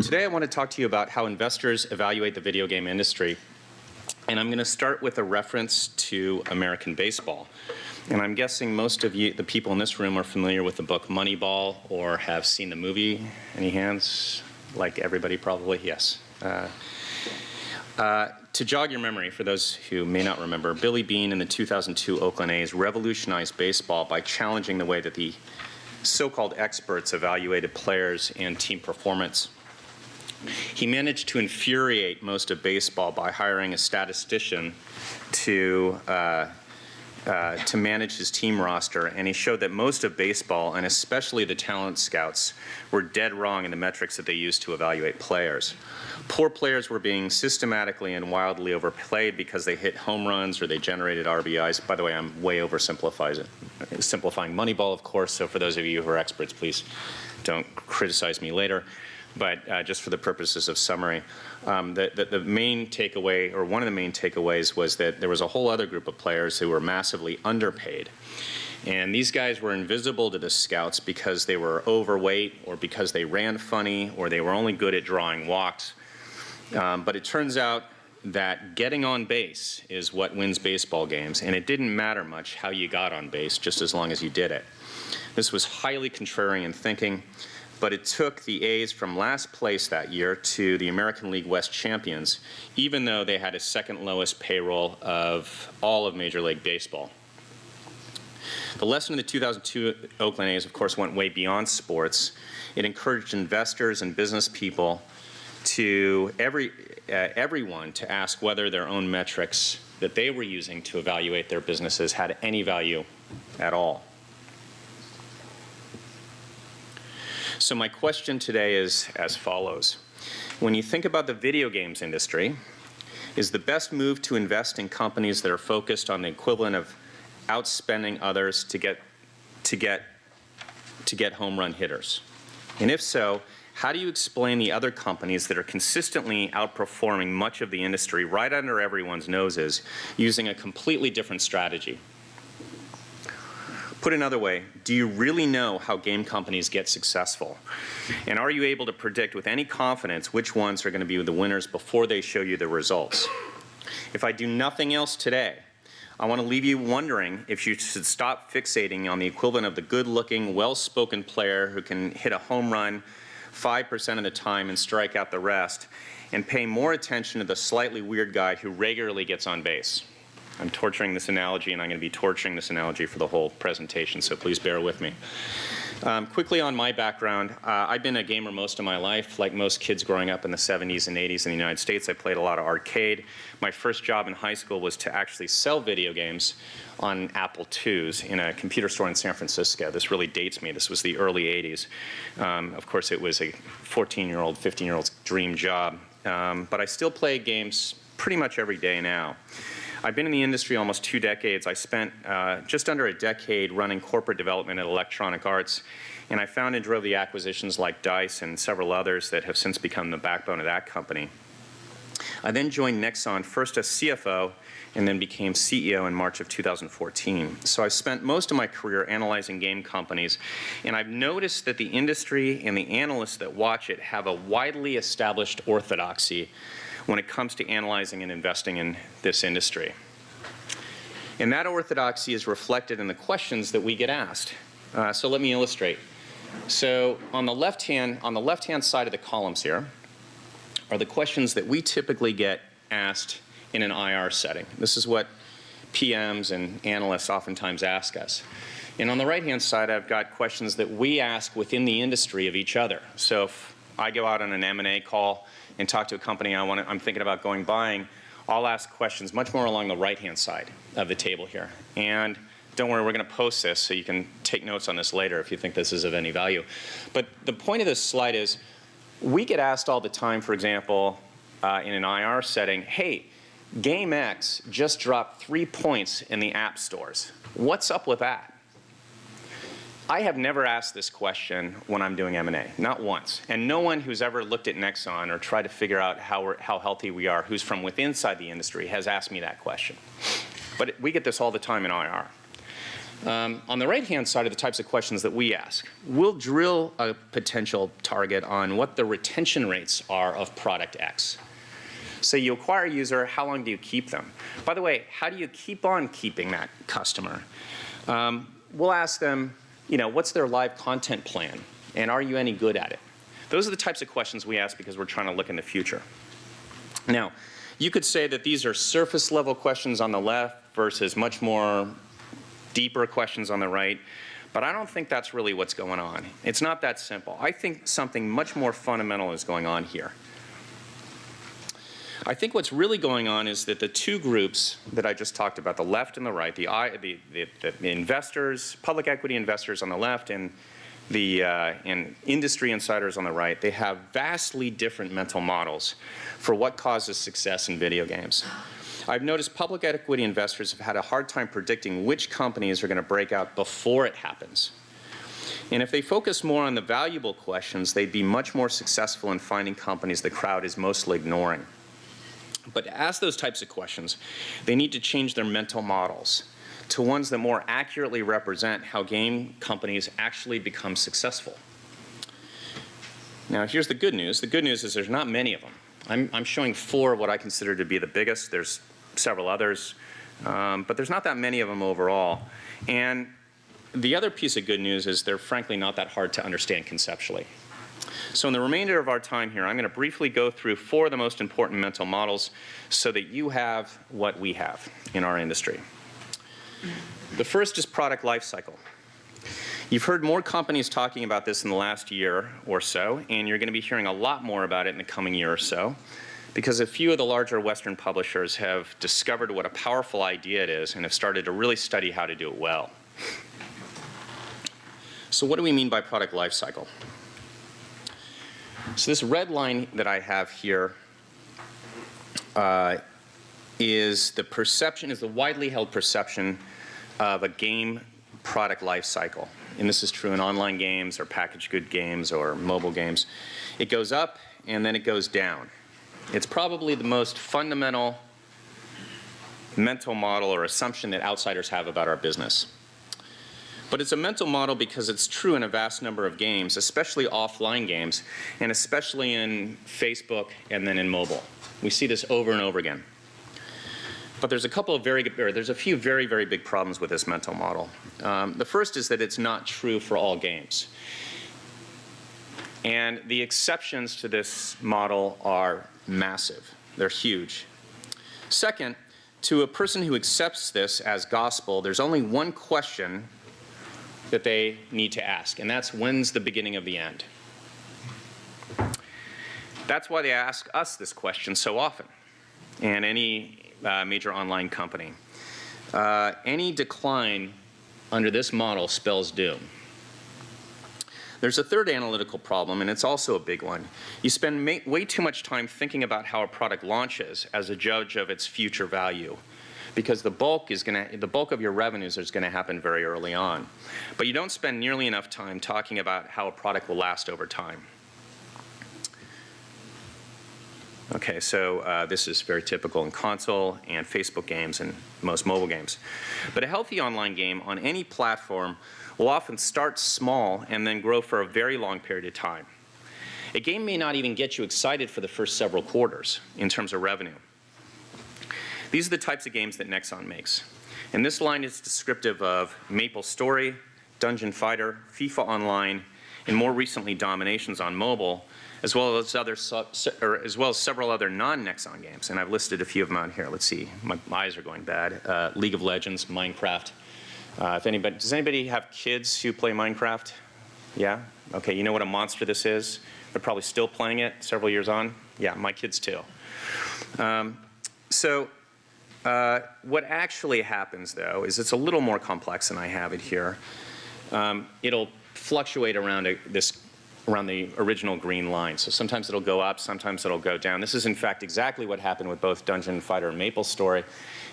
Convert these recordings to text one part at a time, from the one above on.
Today I want to talk to you about how investors evaluate the video game industry. And I'm going to start with a reference to American baseball. And I'm guessing most of you, the people in this room, are familiar with the book Moneyball or have seen the movie. Any hands? Like everybody probably? Yes. To jog your memory, for those who may not remember, Billy Beane in the 2002 Oakland A's revolutionized baseball by challenging the way that the so-called experts evaluated players and team performance. He managed to infuriate most of baseball by hiring a statistician to manage his team roster, and he showed that most of baseball, and especially the talent scouts, were dead wrong in the metrics that they used to evaluate players. Poor players were being systematically and wildly overplayed because they hit home runs or they generated RBIs. By the way, I'm way oversimplifying Moneyball, of course, so for those of you who are experts, please don't criticize me later. But just for the purposes of summary, the main takeaway, or one of the main takeaways, was that there was a whole other group of players who were massively underpaid. And these guys were invisible to the scouts because they were overweight, or because they ran funny, or they were only good at drawing walks. But it turns out that getting on base is what wins baseball games, and it didn't matter much how you got on base, just as long as you did it. This was highly contrarian thinking. But it took the A's from last place that year to the American League West champions, even though they had a second lowest payroll of all of Major League Baseball. The lesson of the 2002 Oakland A's, of course, went way beyond sports. It encouraged investors and business people to everyone to ask whether their own metrics that they were using to evaluate their businesses had any value at all. So my question today is as follows. When you think about the video games industry, is the best move to invest in companies that are focused on the equivalent of outspending others to get home run hitters? And if so, how do you explain the other companies that are consistently outperforming much of the industry right under everyone's noses using a completely different strategy? Put another way, do you really know how game companies get successful? And are you able to predict with any confidence which ones are going to be the winners before they show you the results? If I do nothing else today, I want to leave you wondering if you should stop fixating on the equivalent of the good-looking, well-spoken player who can hit a home run 5% of the time and strike out the rest, and pay more attention to the slightly weird guy who regularly gets on base. I'm torturing this analogy, and I'm going to be torturing this analogy for the whole presentation, so please bear with me. Quickly on my background, I've been a gamer most of my life. Like most kids growing up in the 70s and 80s in the United States, I played a lot of arcade. My first job in high school was to actually sell video games on Apple IIs in a computer store in San Francisco. This really dates me. This was the early 80s. Of course, it was a 14-year-old, 15-year-old's dream job. But I still play games pretty much every day now. I've been in the industry almost 2 decades. I spent just under a decade running corporate development at Electronic Arts, and I found and drove the acquisitions like DICE and several others that have since become the backbone of that company. I then joined Nexon, first as CFO, and then became CEO in March of 2014. So I spent most of my career analyzing game companies, and I've noticed that the industry and the analysts that watch it have a widely established orthodoxy when it comes to analyzing and investing in this industry. And that orthodoxy is reflected in the questions that we get asked. So let me illustrate. So on the left-hand side of the columns here are the questions that we typically get asked in an IR setting. This is what PMs and analysts oftentimes ask us. And on the right-hand side, I've got questions that we ask within the industry of each other. So if I go out on an M&A call and talk to a company I'm thinking about buying, I'll ask questions much more along the right-hand side of the table here. And don't worry, we're going to post this so you can take notes on this later if you think this is of any value. But the point of this slide is we get asked all the time, for example, in an IR setting, hey, Game X just dropped 3 points in the app stores. What's up with that? I have never asked this question when I'm doing M&A, not once. And no one who's ever looked at Nexon or tried to figure out how healthy we are, who's from inside the industry, has asked me that question. But we get this all the time in IR. On the right-hand side are the types of questions that we ask. We'll drill a potential target on what the retention rates are of product X. So you acquire a user, how long do you keep them? By the way, how do you keep on keeping that customer? We'll ask them, what's their live content plan? And are you any good at it? Those are the types of questions we ask because we're trying to look in the future. Now, you could say that these are surface level questions on the left versus much more deeper questions on the right, but I don't think that's really what's going on. It's not that simple. I think something much more fundamental is going on here. I think what's really going on is that the two groups that I just talked about, the left and the right, the investors, public equity investors on the left and industry insiders on the right, they have vastly different mental models for what causes success in video games. I've noticed public equity investors have had a hard time predicting which companies are going to break out before it happens. And if they focus more on the valuable questions, they'd be much more successful in finding companies the crowd is mostly ignoring. But to ask those types of questions, they need to change their mental models to ones that more accurately represent how game companies actually become successful. Now, here's the good news. The good news is there's not many of them. I'm showing 4 of what I consider to be the biggest. There's several others, but there's not that many of them overall. And the other piece of good news is they're frankly not that hard to understand conceptually. So in the remainder of our time here, I'm going to briefly go through 4 of the most important mental models so that you have what we have in our industry. The first is product life cycle. You've heard more companies talking about this in the last year or so, and you're going to be hearing a lot more about it in the coming year or so, because a few of the larger Western publishers have discovered what a powerful idea it is and have started to really study how to do it well. So what do we mean by product life cycle? So this red line that I have here is the widely held perception of a game product life cycle. And this is true in online games or packaged good games or mobile games. It goes up and then it goes down. It's probably the most fundamental mental model or assumption that outsiders have about our business. But it's a mental model because it's true in a vast number of games, especially offline games, and especially in Facebook and then in mobile. We see this over and over again. But there's a few very, very big problems with this mental model. The first is that it's not true for all games. And the exceptions to this model are massive. They're huge. Second, to a person who accepts this as gospel, there's only one question that they need to ask, and that's when's the beginning of the end? That's why they ask us this question so often, and any major online company. Any decline under this model spells doom. There's a third analytical problem, and it's also a big one. You spend way too much time thinking about how a product launches as a judge of its future value, because the bulk of your revenues is going to happen very early on. But you don't spend nearly enough time talking about how a product will last over time. Okay, so this is very typical in console and Facebook games and most mobile games. But a healthy online game on any platform will often start small and then grow for a very long period of time. A game may not even get you excited for the first several quarters in terms of revenue. These are the types of games that Nexon makes. And this line is descriptive of Maplestory, Dungeon Fighter, FIFA Online, and more recently Dominations on mobile, as well as several other non-Nexon games. And I've listed a few of them out here. Let's see, my eyes are going bad. League of Legends, Minecraft. Does anybody have kids who play Minecraft? Yeah? Okay, you know what a monster this is? They're probably still playing it several years on. Yeah, my kids too. What actually happens, though, is it's a little more complex than I have it here. It'll fluctuate around the original green line. So sometimes it'll go up, sometimes it'll go down. This is, in fact, exactly what happened with both Dungeon Fighter and Maplestory.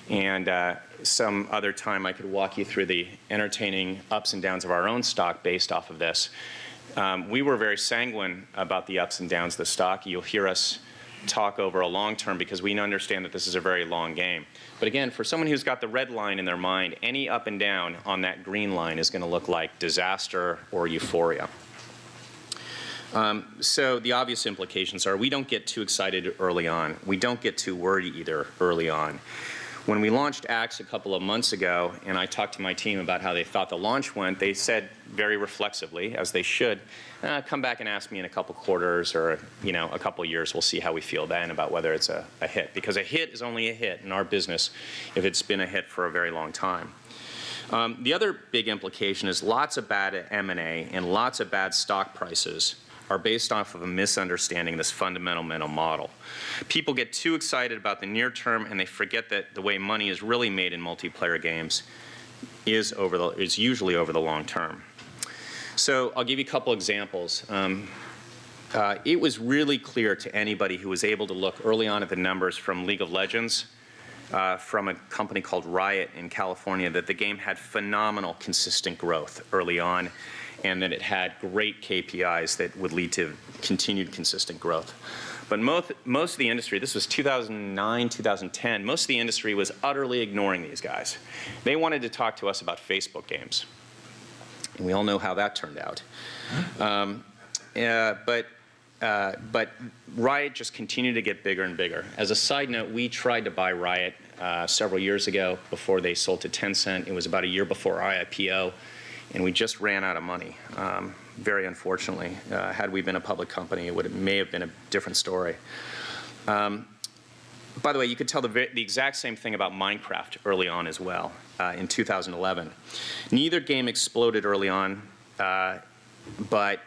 And some other time I could walk you through the entertaining ups and downs of our own stock based off of this. We were very sanguine about the ups and downs of the stock. You'll hear us talk over a long term because we understand that this is a very long game. But again, for someone who's got the red line in their mind, any up and down on that green line is going to look like disaster or euphoria. So the obvious implications are we don't get too excited early on. We don't get too worried either early on. When we launched Axe a couple of months ago, and I talked to my team about how they thought the launch went, they said very reflexively, as they should, come back and ask me in a couple quarters or a couple years. We'll see how we feel then about whether it's a hit. Because a hit is only a hit in our business if it's been a hit for a very long time. The other big implication is lots of bad M&A and lots of bad stock prices are based off of a misunderstanding of this fundamental mental model. People get too excited about the near term and they forget that the way money is really made in multiplayer games is usually over the long term. So I'll give you a couple examples. It was really clear to anybody who was able to look early on at the numbers from League of Legends, from a company called Riot in California, that the game had phenomenal consistent growth early on, and that it had great KPIs that would lead to continued consistent growth. But most of the industry, this was 2009, 2010, most of the industry was utterly ignoring these guys. They wanted to talk to us about Facebook games. And we all know how that turned out. But Riot just continued to get bigger and bigger. As a side note, we tried to buy Riot several years ago before they sold to Tencent. It was about a year before our IPO. And we just ran out of money, very unfortunately. Had we been a public company, it may have been a different story. By the way, you could tell the exact same thing about Minecraft early on as well, in 2011. Neither game exploded early on, but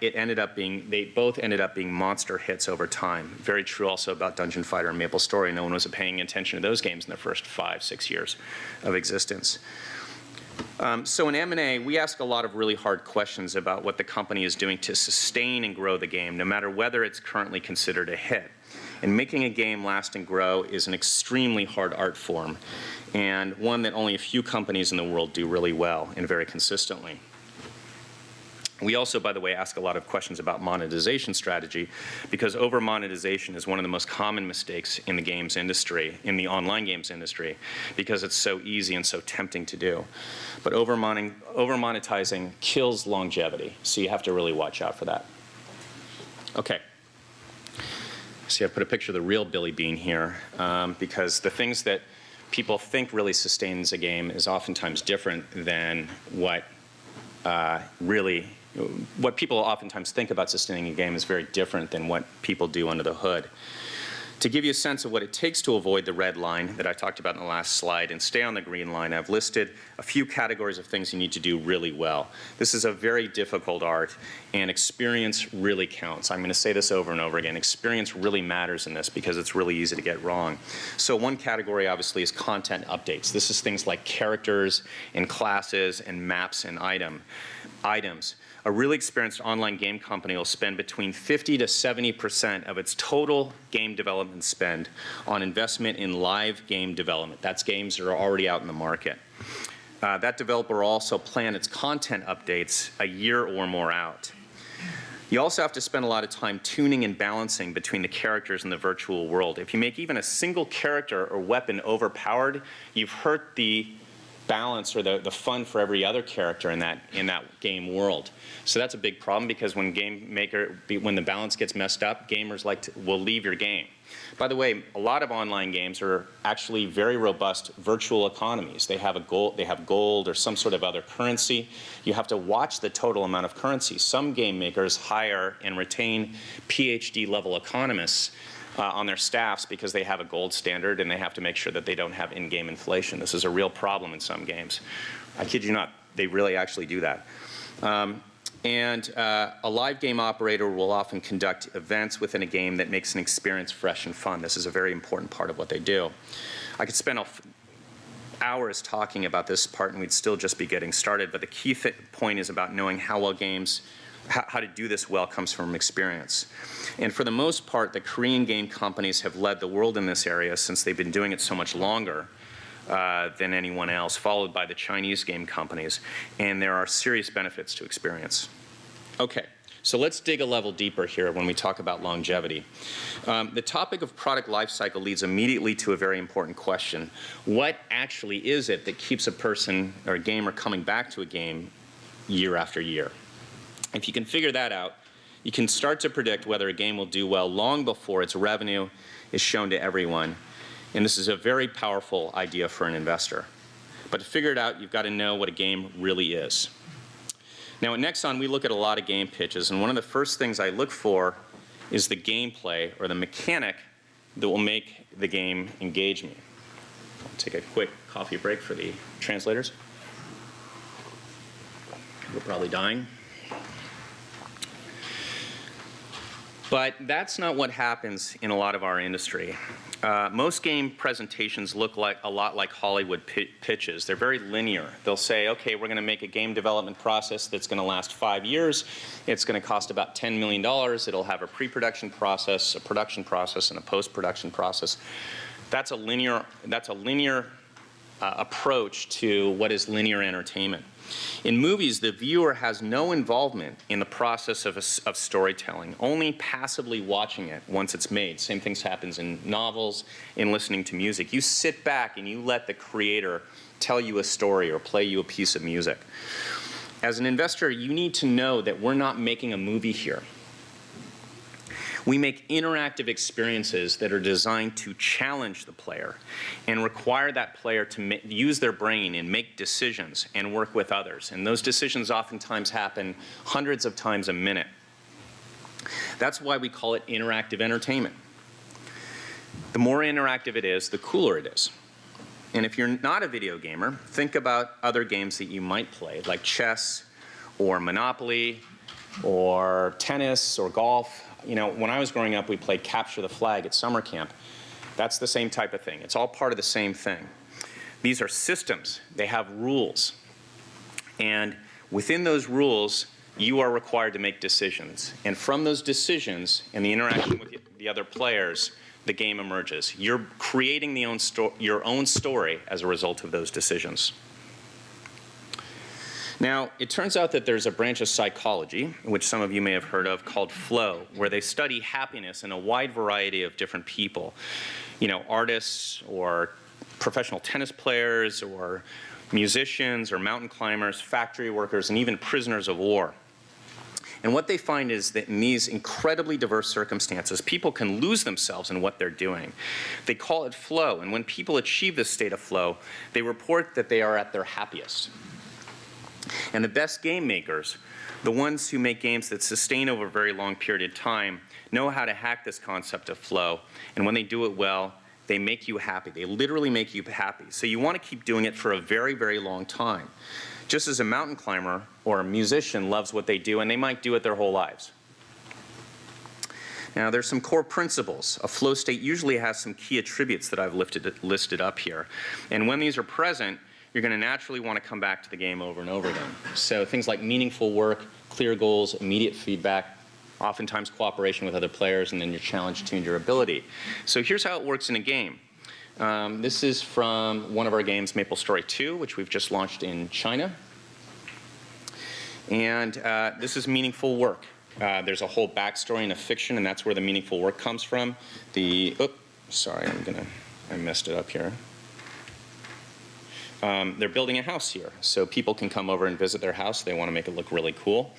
they both ended up being monster hits over time. Very true also about Dungeon Fighter and Maplestory. No one was paying attention to those games in the first 5-6 years of existence. So in M&A, we ask a lot of really hard questions about what the company is doing to sustain and grow the game, no matter whether it's currently considered a hit. And making a game last and grow is an extremely hard art form, and one that only a few companies in the world do really well and very consistently. We also, by the way, ask a lot of questions about monetization strategy, because over-monetization is one of the most common mistakes in the games industry, in the online games industry, because it's so easy and so tempting to do. But over-monetizing kills longevity, so you have to really watch out for that. Okay. See, I put a picture of the real Billy Beane here, because the things that people think really sustains a game is oftentimes different than what people oftentimes think about sustaining a game is very different than what people do under the hood. To give you a sense of what it takes to avoid the red line that I talked about in the last slide and stay on the green line, I've listed a few categories of things you need to do really well. This is a very difficult art, and experience really counts. I'm going to say this over and over again. Experience really matters in this because it's really easy to get wrong. So one category, obviously, is content updates. This is things like characters and classes and maps and items. A really experienced online game company will spend between 50 to 70% of its total game development spend on investment in live game development. That's games that are already out in the market. That developer will also plan its content updates a year or more out. You also have to spend a lot of time tuning and balancing between the characters in the virtual world. If you make even a single character or weapon overpowered, you've hurt the balance or the fun for every other character in that game world. So that's a big problem, because when the balance gets messed up, gamers will leave your game. By the way, a lot of online games are actually very robust virtual economies. They have gold or some sort of other currency. You have to watch the total amount of currency. Some game makers hire and retain PhD level economists on their staffs because they have a gold standard and they have to make sure that they don't have in-game inflation. This is a real problem in some games. I kid you not, they really actually do that. A live game operator will often conduct events within a game that makes an experience fresh and fun. This is a very important part of what they do. I could spend hours talking about this part and we'd still just be getting started, but the key point is about knowing how to do this well comes from experience. And for the most part, the Korean game companies have led the world in this area since they've been doing it so much longer than anyone else, followed by the Chinese game companies. And there are serious benefits to experience. Okay, So let's dig a level deeper here when we talk about longevity. The topic of product lifecycle leads immediately to a very important question. What actually is it that keeps a person or a gamer coming back to a game year after year? If you can figure that out, you can start to predict whether a game will do well long before its revenue is shown to everyone. And this is a very powerful idea for an investor. But to figure it out, you've got to know what a game really is. Now at Nexon, we look at a lot of game pitches, and one of the first things I look for is the gameplay or the mechanic that will make the game engage me. I'll take a quick coffee break for the translators. We're probably dying. But that's not what happens in a lot of our industry. Most game presentations look like a lot like Hollywood pitches. They're very linear. They'll say, okay, we're going to make a game development process that's going to last 5 years. It's going to cost about $10 million. It'll have a pre-production process, a production process, and a post-production process. That's a linear approach to what is linear entertainment. In movies, the viewer has no involvement in the process of storytelling, only passively watching it once it's made. Same things happens in novels, in listening to music. You sit back and you let the creator tell you a story or play you a piece of music. As an investor, you need to know that we're not making a movie here. We make interactive experiences that are designed to challenge the player and require that player to use their brain and make decisions and work with others. And those decisions oftentimes happen hundreds of times a minute. That's why we call it interactive entertainment. The more interactive it is, the cooler it is. And if you're not a video gamer, think about other games that you might play, like chess or Monopoly or tennis or golf. You know, when I was growing up, we played Capture the Flag at summer camp. That's the same type of thing. It's all part of the same thing. These are systems. They have rules. And within those rules, you are required to make decisions. And from those decisions and the interaction with the other players, the game emerges. You're creating your own story as a result of those decisions. Now, it turns out that there's a branch of psychology, which some of you may have heard of, called flow, where they study happiness in a wide variety of different people. You know, artists or professional tennis players or musicians or mountain climbers, factory workers, and even prisoners of war. And what they find is that in these incredibly diverse circumstances, people can lose themselves in what they're doing. They call it flow, and when people achieve this state of flow, they report that they are at their happiest. And the best game makers, the ones who make games that sustain over a very long period of time, know how to hack this concept of flow. And when they do it well, they make you happy. They literally make you happy. So you want to keep doing it for a very, very long time. Just as a mountain climber or a musician loves what they do, and they might do it their whole lives. Now, there's some core principles. A flow state usually has some key attributes that I've listed up here. And when these are present, you're going to naturally want to come back to the game over and over again. So things like meaningful work, clear goals, immediate feedback, oftentimes cooperation with other players, and then your challenge-tuned your ability. So here's how it works in a game. This is from one of our games, Maplestory 2, which we've just launched in China. And this is meaningful work. There's a whole backstory and a fiction, and that's where the meaningful work comes from. Sorry, I messed it up here. They're building a house here, so people can come over and visit their house. They want to make it look really cool.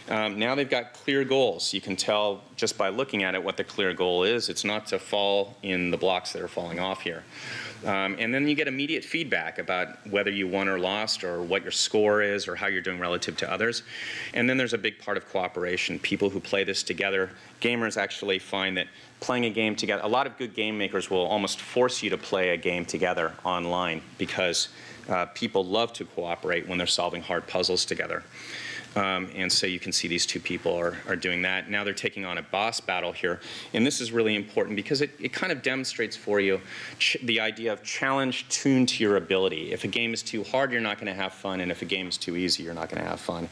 Now they've got clear goals. You can tell just by looking at it what the clear goal is. It's not to fall in the blocks that are falling off here. And then you get immediate feedback about whether you won or lost or what your score is or how you're doing relative to others. And then there's a big part of cooperation. People who play this together, gamers actually find that playing a game together, a lot of good game makers will almost force you to play a game together online because people love to cooperate when they're solving hard puzzles together. And so you can see these two people are doing that. Now they're taking on a boss battle here. And this is really important because it kind of demonstrates for you the idea of challenge tuned to your ability. If a game is too hard, you're not going to have fun. And if a game is too easy, you're not going to have fun.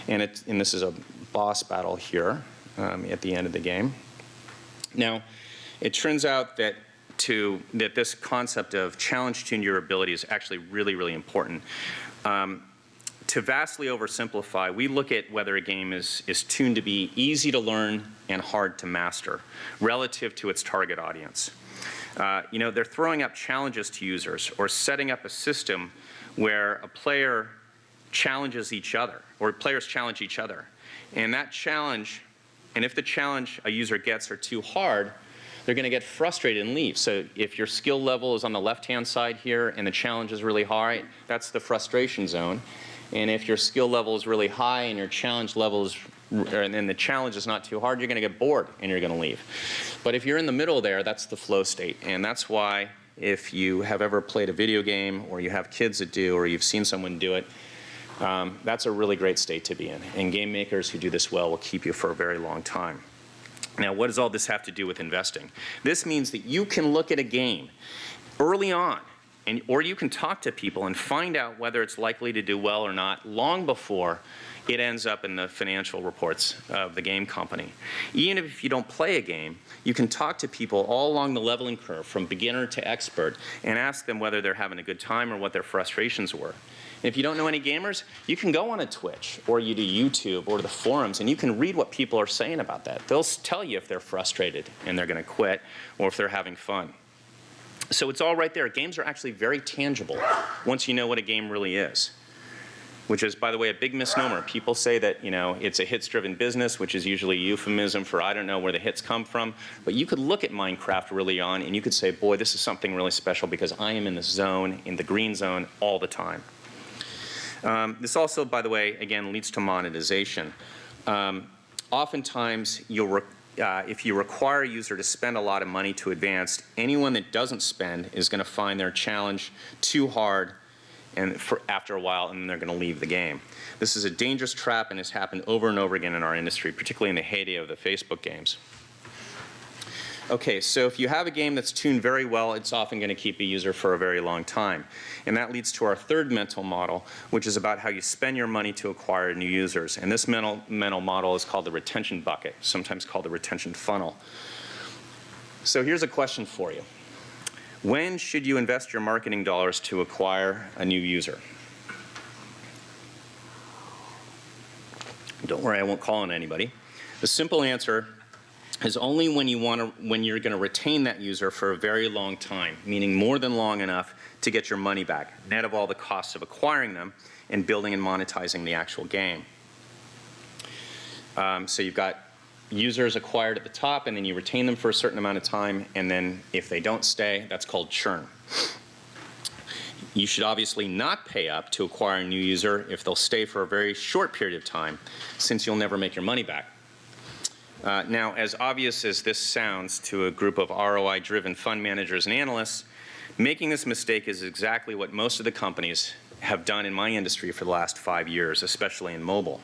And this is a boss battle here at the end of the game. Now, it turns out that this concept of challenge tuned your ability is actually really, really important. to vastly oversimplify, we look at whether a game is tuned to be easy to learn and hard to master relative to its target audience. You know, they're throwing up challenges to users or setting up a system where a player challenges each other, or players challenge each other. And that challenge, and if the challenge a user gets are too hard, they're going to get frustrated and leave. So if your skill level is on the left-hand side here and the challenge is really high, that's the frustration zone. And if your skill level is really high and your challenge level is, and the challenge is not too hard, you're going to get bored and you're going to leave. But if you're in the middle there, that's the flow state. And that's why if you have ever played a video game, or you have kids that do, or you've seen someone do it, that's a really great state to be in. And game makers who do this well will keep you for a very long time. Now, what does all this have to do with investing? This means that you can look at a game early on, or you can talk to people and find out whether it's likely to do well or not long before it ends up in the financial reports of the game company. Even if you don't play a game, you can talk to people all along the leveling curve, from beginner to expert, and ask them whether they're having a good time or what their frustrations were. And if you don't know any gamers, you can go on a Twitch, or you do YouTube, or the forums, and you can read what people are saying about that. They'll tell you if they're frustrated and they're going to quit, or if they're having fun. So it's all right there. Games are actually very tangible once you know what a game really is, which is, by the way, a big misnomer. People say that, you know, it's a hits-driven business, which is usually a euphemism for I don't know where the hits come from. But you could look at Minecraft really on, and you could say, boy, this is something really special because I am in the zone, in the green zone, all the time. This also, by the way, again, leads to monetization. Oftentimes, if you require a user to spend a lot of money to advance, anyone that doesn't spend is going to find their challenge too hard after a while, and then they're going to leave the game. This is a dangerous trap, and has happened over and over again in our industry, particularly in the heyday of the Facebook games. Okay, so if you have a game that's tuned very well, it's often going to keep a user for a very long time. And that leads to our third mental model, which is about how you spend your money to acquire new users. And this mental model is called the retention bucket, sometimes called the retention funnel. So here's a question for you. When should you invest your marketing dollars to acquire a new user? Don't worry, I won't call on anybody. The simple answer is only when you're going to retain that user for a very long time, meaning more than long enough to get your money back, net of all the costs of acquiring them and building and monetizing the actual game. So you've got users acquired at the top, and then you retain them for a certain amount of time, and then if they don't stay, that's called churn. You should obviously not pay up to acquire a new user if they'll stay for a very short period of time, since you'll never make your money back. Now, as obvious as this sounds to a group of ROI-driven fund managers and analysts, making this mistake is exactly what most of the companies have done in my industry for the last 5 years, especially in mobile.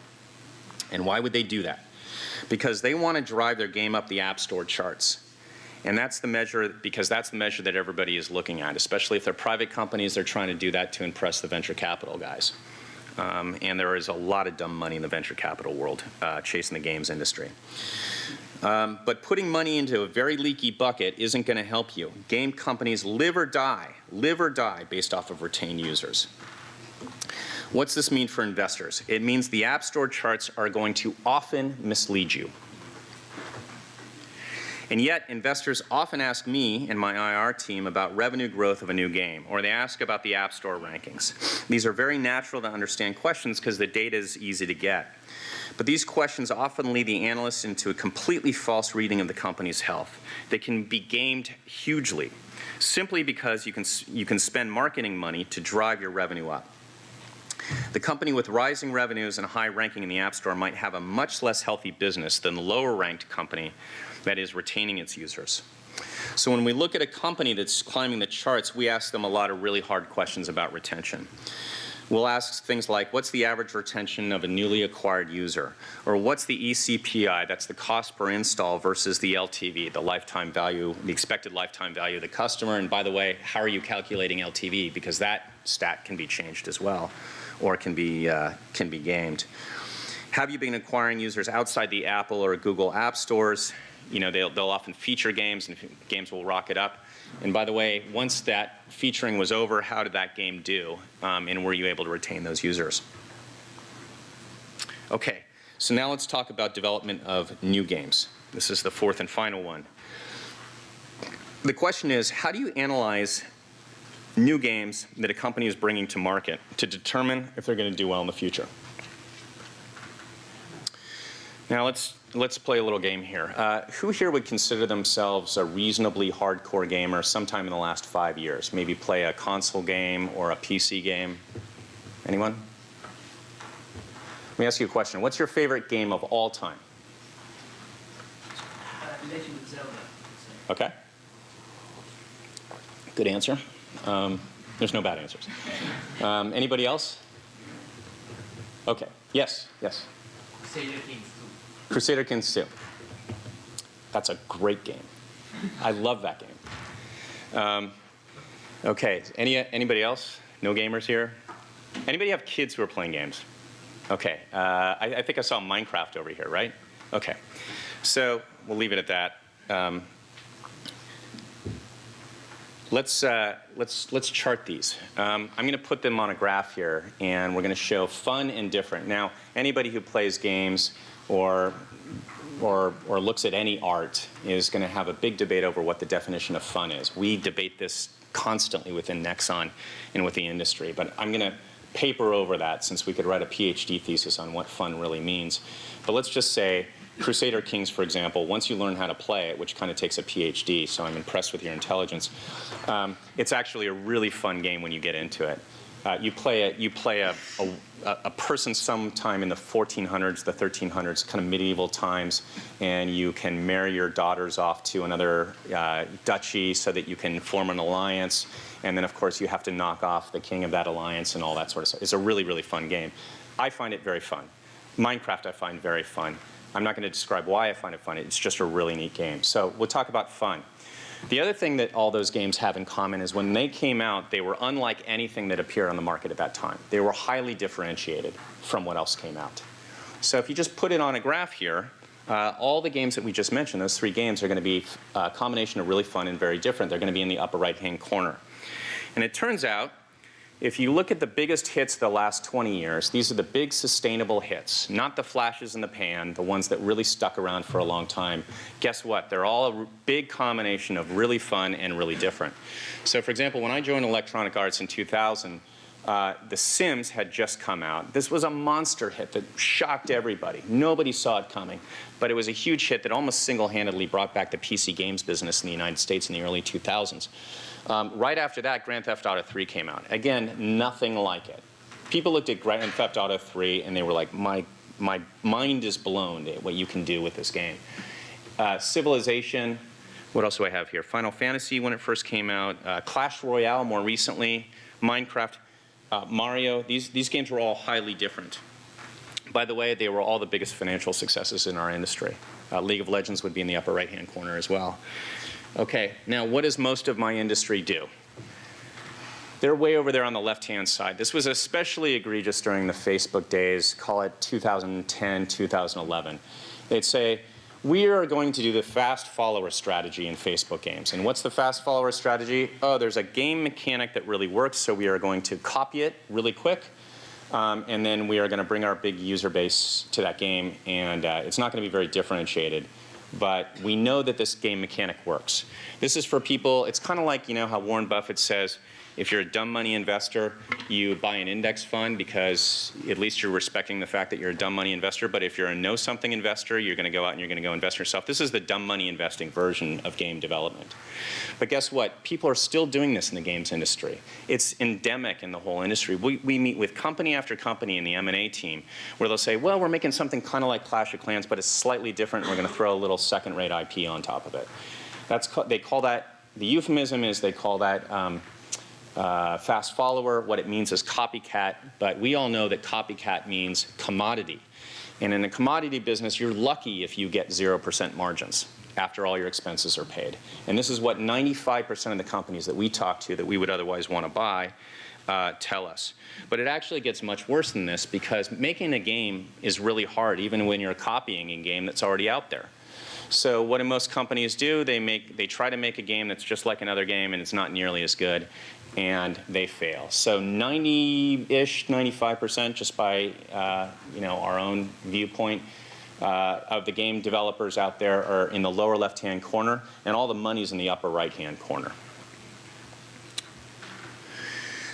And why would they do that? Because they want to drive their game up the App Store charts. And that's the measure, because that's the measure that everybody is looking at, especially if they're private companies. They're trying to do that to impress the venture capital guys. And there is a lot of dumb money in the venture capital world chasing the games industry. But putting money into a very leaky bucket isn't going to help you. Game companies live or die based off of retained users. What's this mean for investors? It means the App Store charts are going to often mislead you. And yet, investors often ask me and my IR team about revenue growth of a new game, or they ask about the App Store rankings. These are very natural to understand questions because the data is easy to get. But these questions often lead the analysts into a completely false reading of the company's health. They can be gamed hugely, simply because you can spend marketing money to drive your revenue up. The company with rising revenues and a high ranking in the App Store might have a much less healthy business than the lower-ranked company that is retaining its users. So when we look at a company that's climbing the charts, we ask them a lot of really hard questions about retention. We'll ask things like, what's the average retention of a newly acquired user? Or what's the ECPI, that's the cost per install, versus the LTV, the lifetime value, the expected lifetime value of the customer. And by the way, how are you calculating LTV? Because that stat can be changed as well, or can be gamed. Have you been acquiring users outside the Apple or Google app stores? You know, they'll often feature games, and games will rocket up. And by the way, once that featuring was over, how did that game do? And were you able to retain those users? Okay, so now let's talk about development of new games. This is the fourth and final one. The question is, how do you analyze new games that a company is bringing to market to determine if they're going to do well in the future? Now let's play a little game here. Who here would consider themselves a reasonably hardcore gamer sometime in the last 5 years? Maybe play a console game or a PC game? Anyone? Let me ask you a question. What's your favorite game of all time? Legend of Zelda. Okay. Good answer. There's no bad answers. Anybody else? Okay. Yes. Yes. Crusader Kings 2. Crusader Kings 2. That's a great game. I love that game. Okay. Anybody else? No gamers here? Anybody have kids who are playing games? Okay. I think I saw Minecraft over here, right? Okay. So we'll leave it at that. Let's chart these. I'm going to put them on a graph here, and we're going to show fun and different. Now, anybody who plays games or looks at any art is going to have a big debate over what the definition of fun is. We debate this constantly within Nexon and with the industry, but I'm going to paper over that since we could write a PhD thesis on what fun really means. But let's just say Crusader Kings, for example, once you learn how to play it, which kind of takes a PhD, so I'm impressed with your intelligence, it's actually a really fun game when you get into it. You play a person sometime in the 1400s, the 1300s, kind of medieval times, and you can marry your daughters off to another duchy so that you can form an alliance, and then of course you have to knock off the king of that alliance and all that sort of stuff. It's a really, really fun game. I find it very fun. Minecraft I find very fun. I'm not going to describe why I find it fun. It's just a really neat game. So we'll talk about fun. The other thing that all those games have in common is when they came out, they were unlike anything that appeared on the market at that time. They were highly differentiated from what else came out. So if you just put it on a graph here, all the games that we just mentioned, those three games, are going to be a combination of really fun and very different. They're going to be in the upper right-hand corner. And it turns out, if you look at the biggest hits the last 20 years, these are the big sustainable hits, not the flashes in the pan, the ones that really stuck around for a long time. Guess what? They're all a big combination of really fun and really different. So for example, when I joined Electronic Arts in 2000, The Sims had just come out. This was a monster hit that shocked everybody. Nobody saw it coming. But it was a huge hit that almost single-handedly brought back the PC games business in the United States in the early 2000s. Right after that, Grand Theft Auto 3 came out. Again, nothing like it. People looked at Grand Theft Auto 3 and they were like, my mind is blown at what you can do with this game. Civilization, what else do I have here? Final Fantasy when it first came out, Clash Royale more recently, Minecraft, Mario. These games were all highly different. By the way, they were all the biggest financial successes in our industry. League of Legends would be in the upper right-hand corner as well. Okay, now what does most of my industry do? They're way over there on the left-hand side. This was especially egregious during the Facebook days, call it 2010, 2011. They'd say, we are going to do the fast follower strategy in Facebook games. And what's the fast follower strategy? Oh, there's a game mechanic that really works, so we are going to copy it really quick. And then we are going to bring our big user base to that game, and it's not going to be very differentiated. But we know that this game mechanic works. This is for people, it's kind of like, you know, how Warren Buffett says, if you're a dumb money investor, you buy an index fund because at least you're respecting the fact that you're a dumb money investor. But if you're a know-something investor, you're going to go out and you're going to go invest yourself. This is the dumb money investing version of game development. But guess what? People are still doing this in the games industry. It's endemic in the whole industry. We meet with company after company in the M&A team where they'll say, well, we're making something kind of like Clash of Clans, but it's slightly different, and we're going to throw a little second-rate IP on top of it. They call that, the euphemism is they call that fast follower. What it means is copycat, but we all know that copycat means commodity. And in a commodity business, you're lucky if you get 0% margins after all your expenses are paid. And this is what 95% of the companies that we talk to that we would otherwise want to buy tell us. But it actually gets much worse than this because making a game is really hard even when you're copying a game that's already out there. So what do most companies do? They try to make a game that's just like another game, and it's not nearly as good, and they fail. So 90-ish, 95%, just by our own viewpoint, of the game developers out there are in the lower left-hand corner, and all the money's in the upper right-hand corner.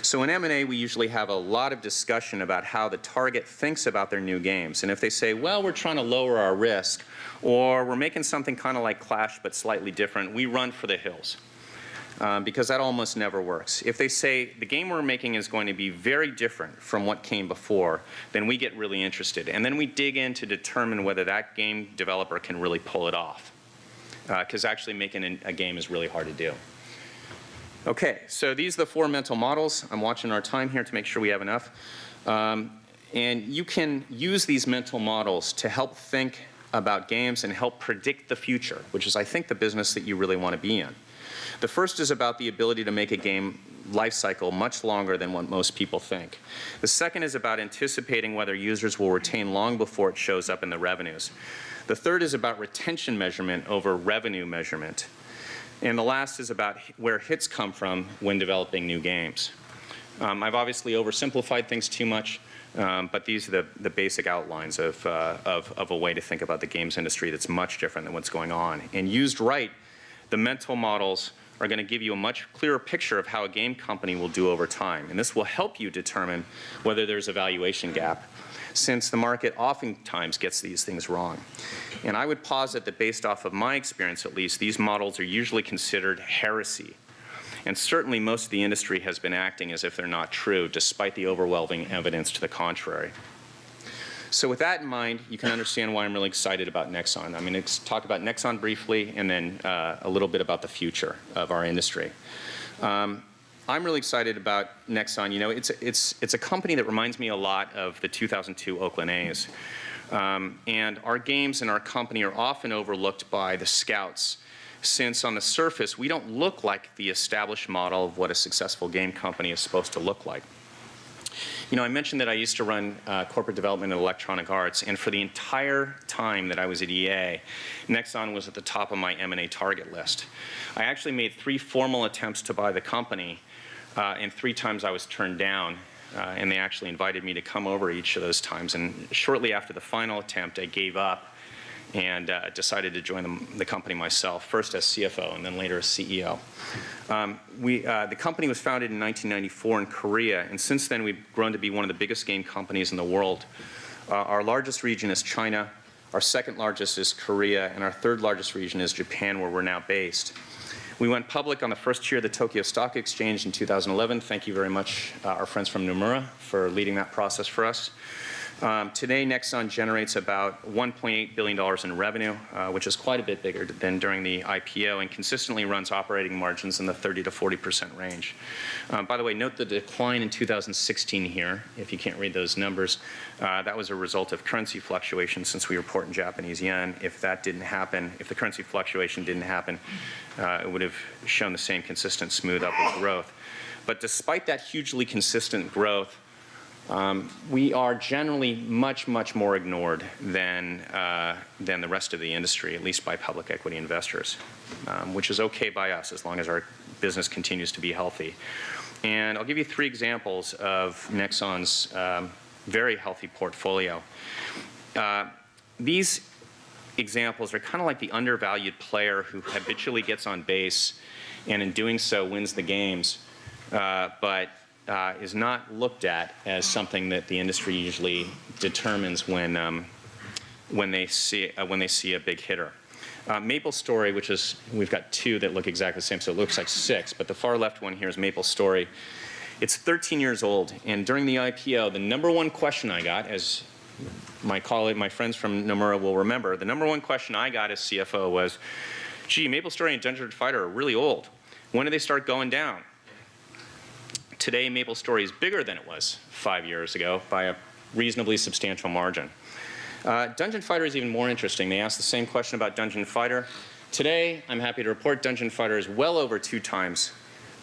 So in M&A, we usually have a lot of discussion about how the target thinks about their new games. And if they say, well, we're trying to lower our risk, or we're making something kind of like Clash but slightly different, we run for the hills. Because that almost never works. If they say the game we're making is going to be very different from what came before, then we get really interested. And then we dig in to determine whether that game developer can really pull it off. Because actually making a game is really hard to do. Okay, so these are the 4 mental models. I'm watching our time here to make sure we have enough. And you can use these mental models to help think about games and help predict the future, which is, I think, the business that you really want to be in. The first is about the ability to make a game life cycle much longer than what most people think. The second is about anticipating whether users will retain long before it shows up in the revenues. The third is about retention measurement over revenue measurement. And the last is about where hits come from when developing new games. I've obviously oversimplified things too much, but these are the basic outlines of a way to think about the games industry that's much different than what's going on. And used right, the mental models are going to give you a much clearer picture of how a game company will do over time. And this will help you determine whether there's a valuation gap, since the market oftentimes gets these things wrong. And I would posit that based off of my experience at least, these models are usually considered heresy. And certainly most of the industry has been acting as if they're not true, despite the overwhelming evidence to the contrary. So with that in mind, you can understand why I'm really excited about Nexon. I'm going to talk about Nexon briefly, and then a little bit about the future of our industry. I'm really excited about Nexon. You know, it's a company that reminds me a lot of the 2002 Oakland A's. And our games and our company are often overlooked by the scouts, since on the surface we don't look like the established model of what a successful game company is supposed to look like. You know, I mentioned that I used to run corporate development in electronic arts, and for the entire time that I was at EA, Nexon was at the top of my M&A target list. I actually made 3 formal attempts to buy the company, and 3 times I was turned down, and they actually invited me to come over each of those times. And shortly after the final attempt, I gave up and decided to join the company myself, first as CFO and then later as CEO. The company was founded in 1994 in Korea, and since then we've grown to be one of the biggest game companies in the world. Our largest region is China, our second largest is Korea, and our third largest region is Japan, where we're now based. We went public on the first tier of the Tokyo Stock Exchange in 2011. Thank you very much, our friends from Nomura, for leading that process for us. Today, Nexon generates about $1.8 billion in revenue, which is quite a bit bigger than during the IPO, and consistently runs operating margins in the 30% to 40% range. By the way, note the decline in 2016 here, if you can't read those numbers. That was a result of currency fluctuation, since we report in Japanese yen. If that didn't happen, if the currency fluctuation didn't happen, it would have shown the same consistent, smooth upward growth. But despite that hugely consistent growth, we are generally much, much more ignored than the rest of the industry, at least by public equity investors, which is okay by us as long as our business continues to be healthy. And I'll give you 3 examples of Nexon's very healthy portfolio. These examples are kind of like the undervalued player who habitually gets on base and in doing so wins the games, but is not looked at as something that the industry usually determines when they see a big hitter. Maplestory, which is, we've got 2 that look exactly the same, so it looks like 6, but the far left one here is Maplestory. It's 13 years old, and during the IPO, the #1 question I got, as my friends from Nomura will remember, the #1 question I got as CFO was, gee, Maplestory and Dungeon Fighter are really old. When do they start going down? Today, Maplestory is bigger than it was 5 years ago by a reasonably substantial margin. Dungeon Fighter is even more interesting. They asked the same question about Dungeon Fighter. Today, I'm happy to report Dungeon Fighter is well over 2 times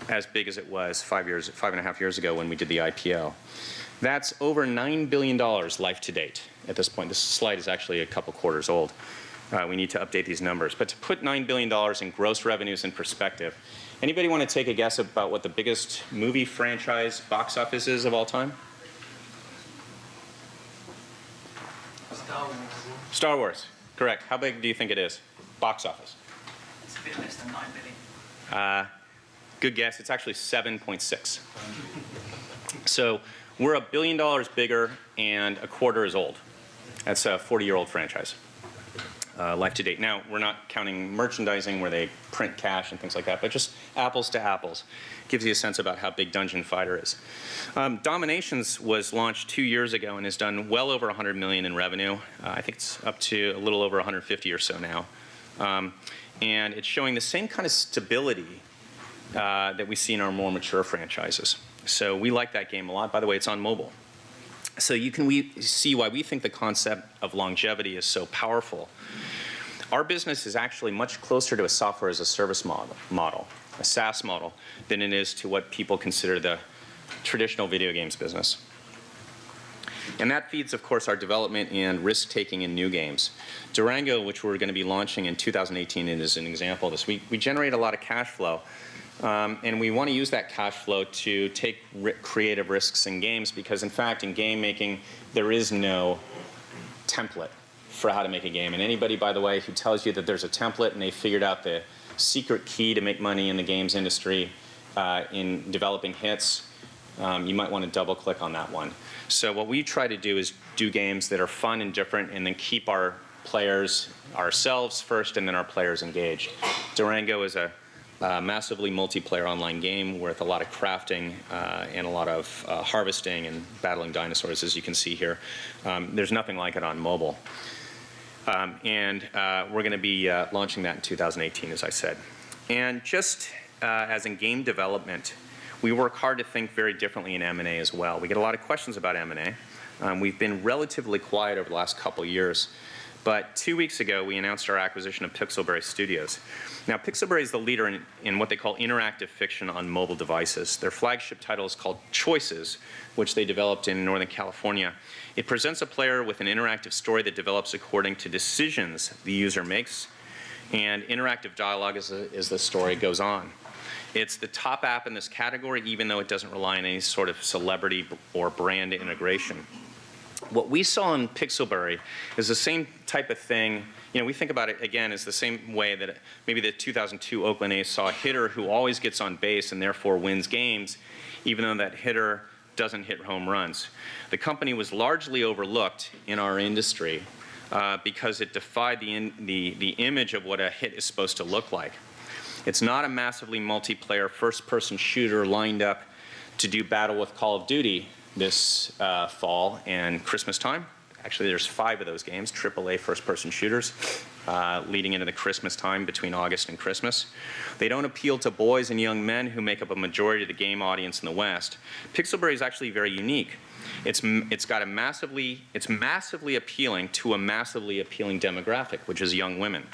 as big as it was 5.5 years ago when we did the IPO. That's over $9 billion life to date at this point. This slide is actually a couple quarters old. We need to update these numbers. But to put $9 billion in gross revenues in perspective, anybody want to take a guess about what the biggest movie franchise box office is of all time? Star Wars. Star Wars, correct. How big do you think it is? Box office. It's a bit less than 9 billion. Good guess, it's actually 7.6. So we're $1 billion bigger and a quarter as old. That's a 40-year-old franchise, life to date. Now, we're not counting merchandising where they print cash and things like that, but just apples to apples. Gives you a sense about how big Dungeon Fighter is. Dominations was launched 2 years ago and has done well over 100 million in revenue. I think it's up to a little over 150 or so now. And it's showing the same kind of stability that we see in our more mature franchises. So we like that game a lot. By the way, it's on mobile. So you can see why we think the concept of longevity is so powerful. Our business is actually much closer to a software as a service model, a SaaS model, than it is to what people consider the traditional video games business. And that feeds, of course, our development and risk-taking in new games. Durango, which we're going to be launching in 2018, is an example of this. We generate a lot of cash flow, and we want to use that cash flow to take creative risks in games because, in fact, in game making, there is no template for how to make a game. And anybody, by the way, who tells you that there's a template and they figured out the secret key to make money in the games industry in developing hits, you might want to double-click on that one. So what we try to do is do games that are fun and different and then keep our players, ourselves first, and then our players engaged. Durango is a massively multiplayer online game with a lot of crafting and a lot of harvesting and battling dinosaurs, as you can see here. There's nothing like it on mobile. And we're going to be launching that in 2018, as I said. And just as in game development, we work hard to think very differently in M&A as well. We get a lot of questions about M&A. We've been relatively quiet over the last couple years. But 2 weeks ago, we announced our acquisition of Pixelberry Studios. Now, Pixelberry is the leader in what they call interactive fiction on mobile devices. Their flagship title is called Choices, which they developed in Northern California. It presents a player with an interactive story that develops according to decisions the user makes, and interactive dialogue as the story goes on. It's the top app in this category, even though it doesn't rely on any sort of celebrity or brand integration. What we saw in Pixelberry is the same type of thing. You know, we think about it, again, as the same way that maybe the 2002 Oakland A's saw a hitter who always gets on base and therefore wins games, even though that hitter doesn't hit home runs. The company was largely overlooked in our industry because it defied the image of what a hit is supposed to look like. It's not a massively multiplayer first-person shooter lined up to do battle with Call of Duty this fall and Christmas time. Actually, there's 5 of those games, AAA first-person shooters, leading into the Christmas time between August and Christmas. They don't appeal to boys and young men who make up a majority of the game audience in the West. Pixelberry is actually very unique. It's massively appealing to a massively appealing demographic, which is young women.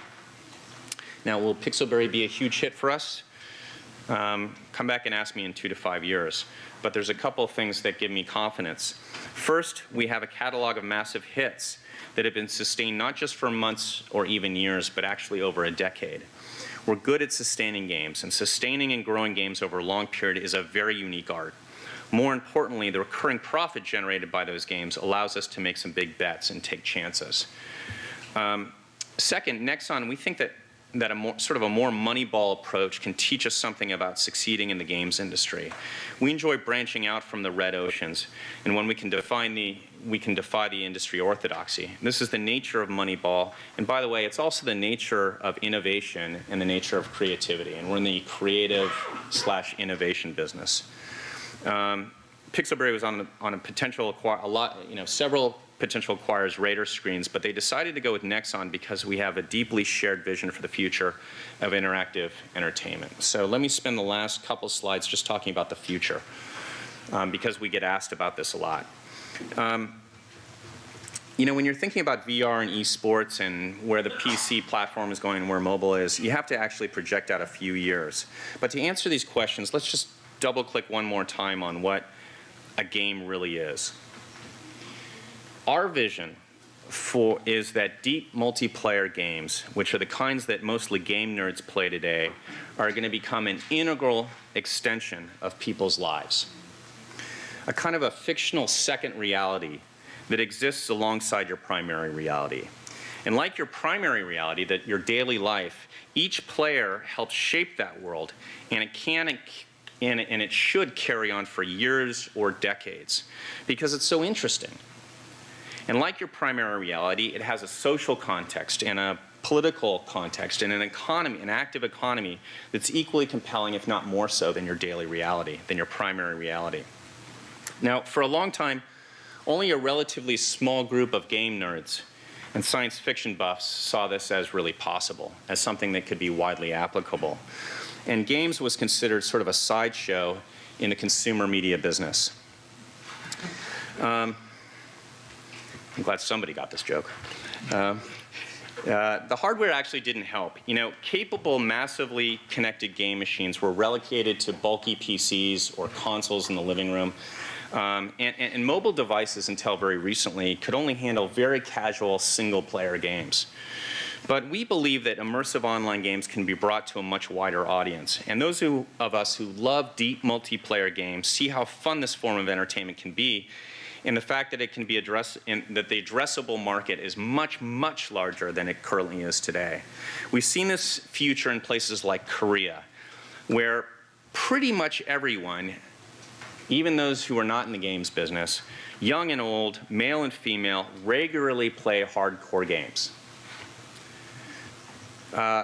Now, will Pixelberry be a huge hit for us? Come back and ask me in 2 to 5 years. But there's a couple of things that give me confidence. First, we have a catalog of massive hits that have been sustained not just for months or even years, but actually over a decade. We're good at sustaining games, and sustaining and growing games over a long period is a very unique art. More importantly, the recurring profit generated by those games allows us to make some big bets and take chances. Second, Nexon, we think that a more Moneyball approach can teach us something about succeeding in the games industry. We enjoy branching out from the red oceans, and when we can defy the industry orthodoxy. This is the nature of Moneyball, and by the way, it's also the nature of innovation and the nature of creativity, and we're in the creative/innovation business. Pixelberry was on a potential several potential acquirers' radar screens, but they decided to go with Nexon because we have a deeply shared vision for the future of interactive entertainment. So let me spend the last couple slides just talking about the future, because we get asked about this a lot. You know, when you're thinking about VR and esports and where the PC platform is going and where mobile is, you have to actually project out a few years. But to answer these questions, let's just double-click one more time on what a game really is. Our vision is that deep multiplayer games, which are the kinds that mostly game nerds play today, are going to become an integral extension of people's lives. A kind of a fictional second reality that exists alongside your primary reality. And like your primary reality, that your daily life, each player helps shape that world, and it can and it should carry on for years or decades because it's so interesting. And like your primary reality, it has a social context and a political context and an economy, an active economy that's equally compelling, if not more so, than your daily reality, than your primary reality. Now, for a long time, only a relatively small group of game nerds and science fiction buffs saw this as really possible, as something that could be widely applicable. And games was considered sort of a sideshow in the consumer media business. I'm glad somebody got this joke. The hardware actually didn't help. You know, capable, massively connected game machines were relegated to bulky PCs or consoles in the living room. And mobile devices, until very recently, could only handle very casual single-player games. But we believe that immersive online games can be brought to a much wider audience. And those of us who love deep multiplayer games see how fun this form of entertainment can be, and the fact that it can be that the addressable market is much, much larger than it currently is today. We've seen this future in places like Korea, where pretty much everyone, even those who are not in the games business, young and old, male and female, regularly play hardcore games.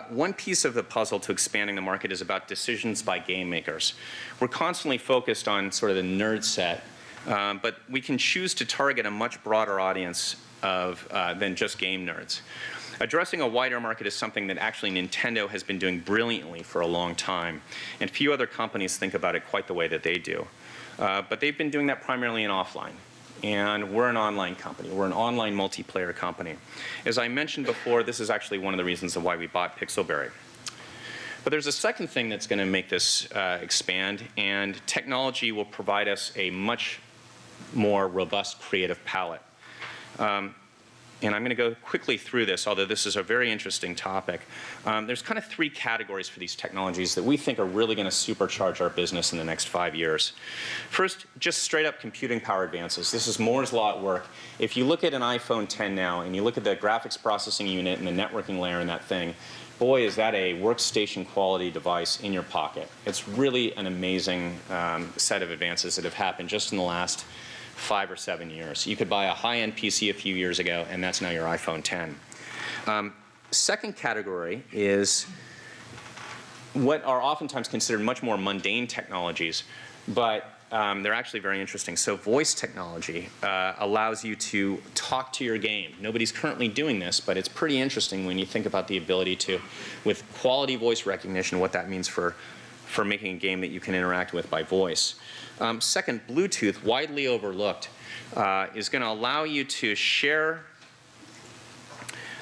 One piece of the puzzle to expanding the market is about decisions by game makers. We're constantly focused on sort of the nerd set, but we can choose to target a much broader audience than just game nerds. Addressing a wider market is something that actually Nintendo has been doing brilliantly for a long time, and few other companies think about it quite the way that they do. But they've been doing that primarily in offline. And we're an online company. We're an online multiplayer company. As I mentioned before, this is actually one of the reasons of why we bought Pixelberry. But there's a second thing that's going to make this expand, and technology will provide us a much more robust creative palette. And I'm going to go quickly through this, although this is a very interesting topic. There's kind of three categories for these technologies that we think are really going to supercharge our business in the next 5 years. First, just straight up computing power advances. This is Moore's Law at work. If you look at an iPhone 10 now, and you look at the graphics processing unit and the networking layer in that thing, boy, is that a workstation quality device in your pocket. It's really an amazing set of advances that have happened just in the last 5 or 7 years. You could buy a high-end PC a few years ago, and that's now your iPhone 10. Second category is what are oftentimes considered much more mundane technologies, but they're actually very interesting. So voice technology allows you to talk to your game. Nobody's currently doing this, but it's pretty interesting when you think about the ability to, with quality voice recognition, what that means for making a game that you can interact with by voice. Second, Bluetooth, widely overlooked, is going to allow you to share,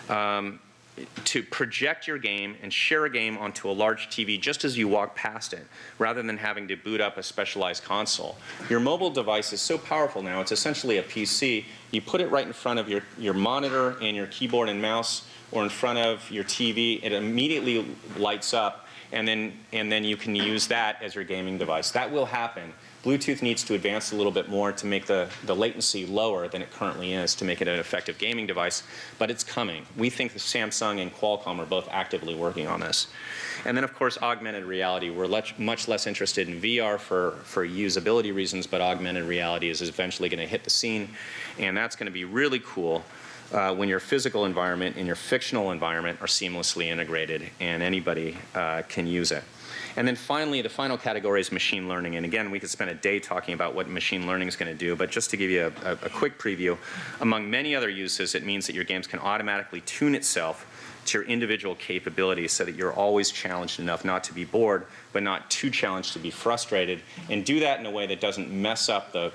to project your game and share a game onto a large TV just as you walk past it, rather than having to boot up a specialized console. Your mobile device is so powerful now, it's essentially a PC. You put it right in front of your monitor and your keyboard and mouse, or in front of your TV, it immediately lights up, and then you can use that as your gaming device. That will happen. Bluetooth needs to advance a little bit more to make the latency lower than it currently is to make it an effective gaming device, but it's coming. We think that Samsung and Qualcomm are both actively working on this. And then, of course, augmented reality. We're much less interested in VR for usability reasons, but augmented reality is eventually going to hit the scene, and that's going to be really cool when your physical environment and your fictional environment are seamlessly integrated, and anybody can use it. And then finally, the final category is machine learning. And again, we could spend a day talking about what machine learning is going to do, but just to give you a quick preview, among many other uses, it means that your games can automatically tune itself to your individual capabilities so that you're always challenged enough not to be bored, but not too challenged to be frustrated, and do that in a way that doesn't mess up the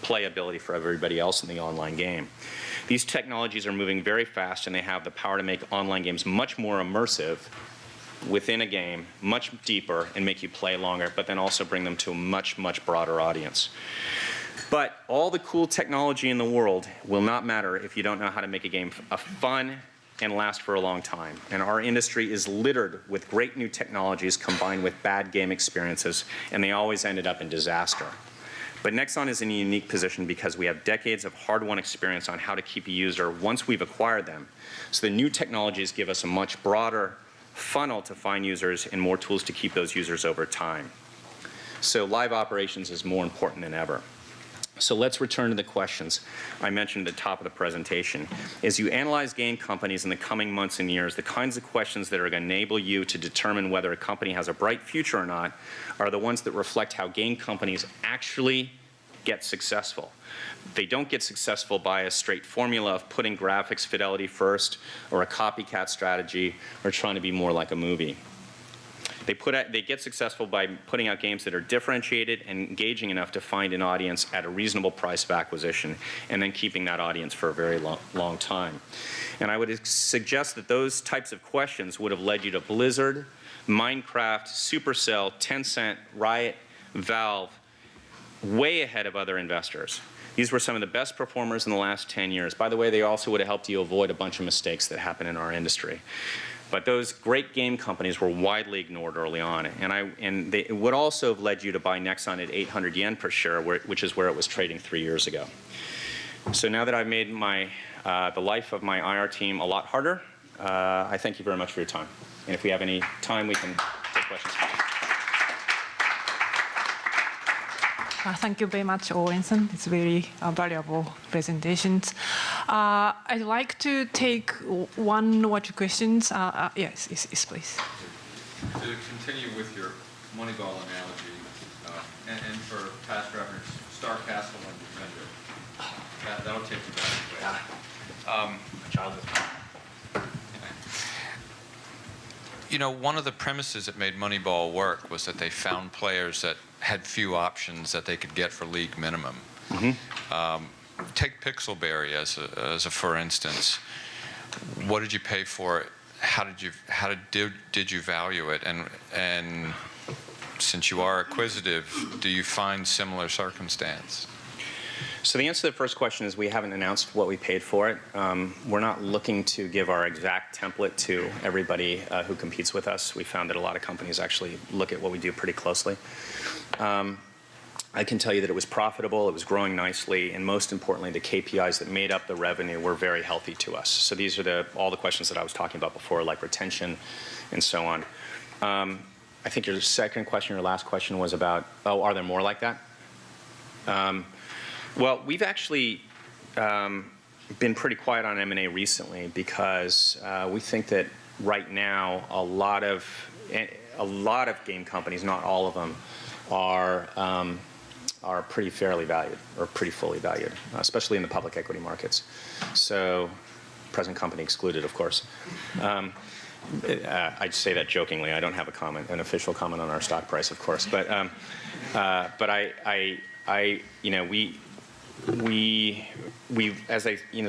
playability for everybody else in the online game. These technologies are moving very fast, and they have the power to make online games much more immersive within a game, much deeper, and make you play longer, but then also bring them to a much, much broader audience. But all the cool technology in the world will not matter if you don't know how to make a game fun and last for a long time. And our industry is littered with great new technologies combined with bad game experiences, and they always ended up in disaster. But Nexon is in a unique position because we have decades of hard-won experience on how to keep a user once we've acquired them. So the new technologies give us a much broader funnel to find users and more tools to keep those users over time. So live operations is more important than ever. So let's return to the questions I mentioned at the top of the presentation. As you analyze game companies in the coming months and years, the kinds of questions that are going to enable you to determine whether a company has a bright future or not are the ones that reflect how game companies actually get successful. They don't get successful by a straight formula of putting graphics fidelity first or a copycat strategy or trying to be more like a movie. They get successful by putting out games that are differentiated and engaging enough to find an audience at a reasonable price of acquisition, and then keeping that audience for a very long time. And I would suggest that those types of questions would have led you to Blizzard, Minecraft, Supercell, Tencent, Riot, Valve, way ahead of other investors. These were some of the best performers in the last 10 years. By the way, they also would have helped you avoid a bunch of mistakes that happen in our industry. But those great game companies were widely ignored early on, and it would also have led you to buy Nexon at 800 yen per share, which is where it was trading 3 years ago. So now that I've made the life of my IR team a lot harder, I thank you very much for your time. And if we have any time, we can take questions. Thank you very much, Owen-san. It's very valuable presentations. I'd like to take one or two questions. Yes, please. To continue with your Moneyball analogy, and for past reference, Star Castle and Defender, that'll take you back a way. You know, one of the premises that made Moneyball work was that they found players that had few options that they could get for league minimum. Mm-hmm. Take Pixelberry as a for instance. What did you pay for it? How did you value it? And since you are acquisitive, do you find similar circumstance? So the answer to the first question is we haven't announced what we paid for it. We're not looking to give our exact template to everybody who competes with us. We found that a lot of companies actually look at what we do pretty closely. I can tell you that it was profitable, it was growing nicely, and most importantly, the KPIs that made up the revenue were very healthy to us. So these are all the questions that I was talking about before, like retention and so on. I think your second question, your last question was about, are there more like that? Well, we've actually been pretty quiet on M&A recently because we think that right now a lot of game companies, not all of them, are pretty fairly valued or pretty fully valued, especially in the public equity markets. So, present company excluded, of course. I say that jokingly. I don't have an official comment on our stock price, of course. But it's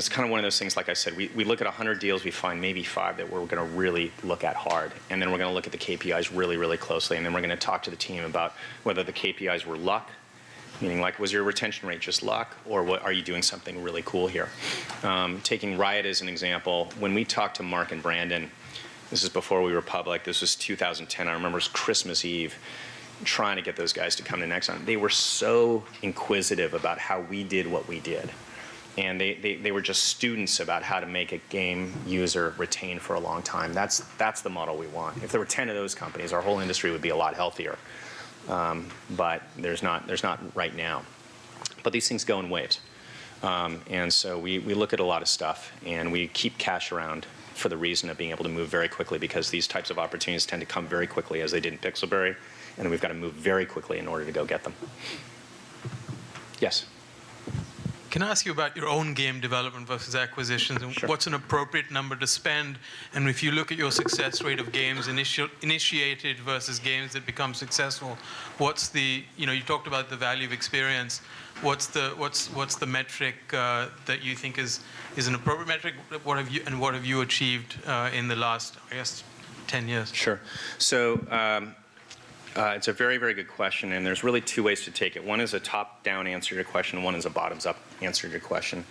kind of one of those things, like I said, we look at 100 deals, we find maybe 5 that we're going to really look at hard, and then we're going to look at the KPIs really, really closely, and then we're going to talk to the team about whether the KPIs were luck, meaning like, was your retention rate just luck, or are you doing something really cool here? Taking Riot as an example, when we talked to Mark and Brandon, this is before we were public, this was 2010, I remember it was Christmas Eve, trying to get those guys to come to Nexon. They were so inquisitive about how we did what we did. And they were just students about how to make a game user retain for a long time. That's the model we want. If there were 10 of those companies, our whole industry would be a lot healthier. But there's not right now. But these things go in waves. And so we look at a lot of stuff, and we keep cash around for the reason of being able to move very quickly, because these types of opportunities tend to come very quickly, as they did in Pixelberry. And then we've got to move very quickly in order to go get them. Yes? Can I ask you about your own game development versus acquisitions, and Sure. What's an appropriate number to spend? And if you look at your success rate of games initiated versus games that become successful, what's the, you talked about the value of experience. What's the metric that you think is an appropriate metric? What have you achieved in the last, I guess, 10 years? Sure. So It's a very, very good question, and there's really two ways to take it. One is a top-down answer to your question, one is a bottoms-up answer to your question.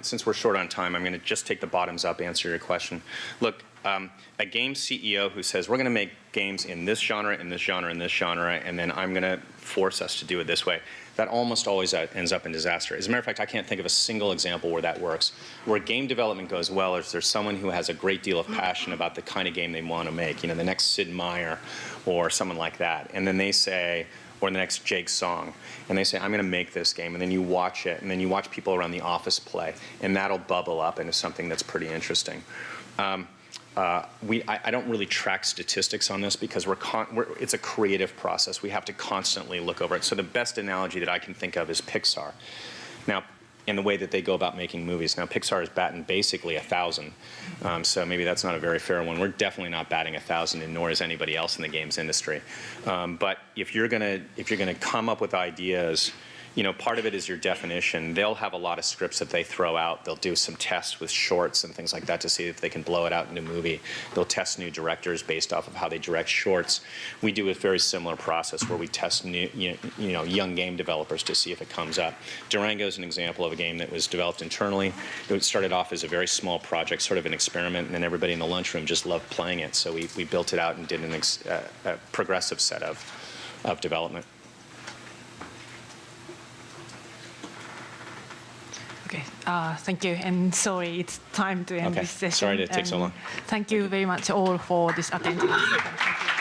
Since we're short on time, I'm going to just take the bottoms-up answer to your question. Look, a game CEO who says, we're going to make games in this genre, in this genre, in this genre, and then I'm going to force us to do it this way, that almost always ends up in disaster. As a matter of fact, I can't think of a single example where that works. Where game development goes well is there's someone who has a great deal of passion about the kind of game they want to make, the next Sid Meier or someone like that. And then they say, or the next Jake Song, and they say, I'm going to make this game, and then you watch it, and then you watch people around the office play, and that'll bubble up into something that's pretty interesting. I don't really track statistics on this because it's a creative process. We have to constantly look over it. So the best analogy that I can think of is Pixar. Now, in the way that they go about making movies. Now, Pixar is batting basically 1,000, so maybe that's not a very fair one. We're definitely not batting 1,000, and nor is anybody else in the games industry. But if you're gonna come up with ideas, part of it is your definition. They'll have a lot of scripts that they throw out. They'll do some tests with shorts and things like that to see if they can blow it out into a movie. They'll test new directors based off of how they direct shorts. We do a very similar process where we test new, young game developers to see if it comes up. Durango is an example of a game that was developed internally. It started off as a very small project, sort of an experiment, and then everybody in the lunchroom just loved playing it. So we built it out and did a progressive set of development. Okay, thank you. And sorry, it's time to end this session. Sorry to take so long. Thank you very much all for this attendance. Thank you.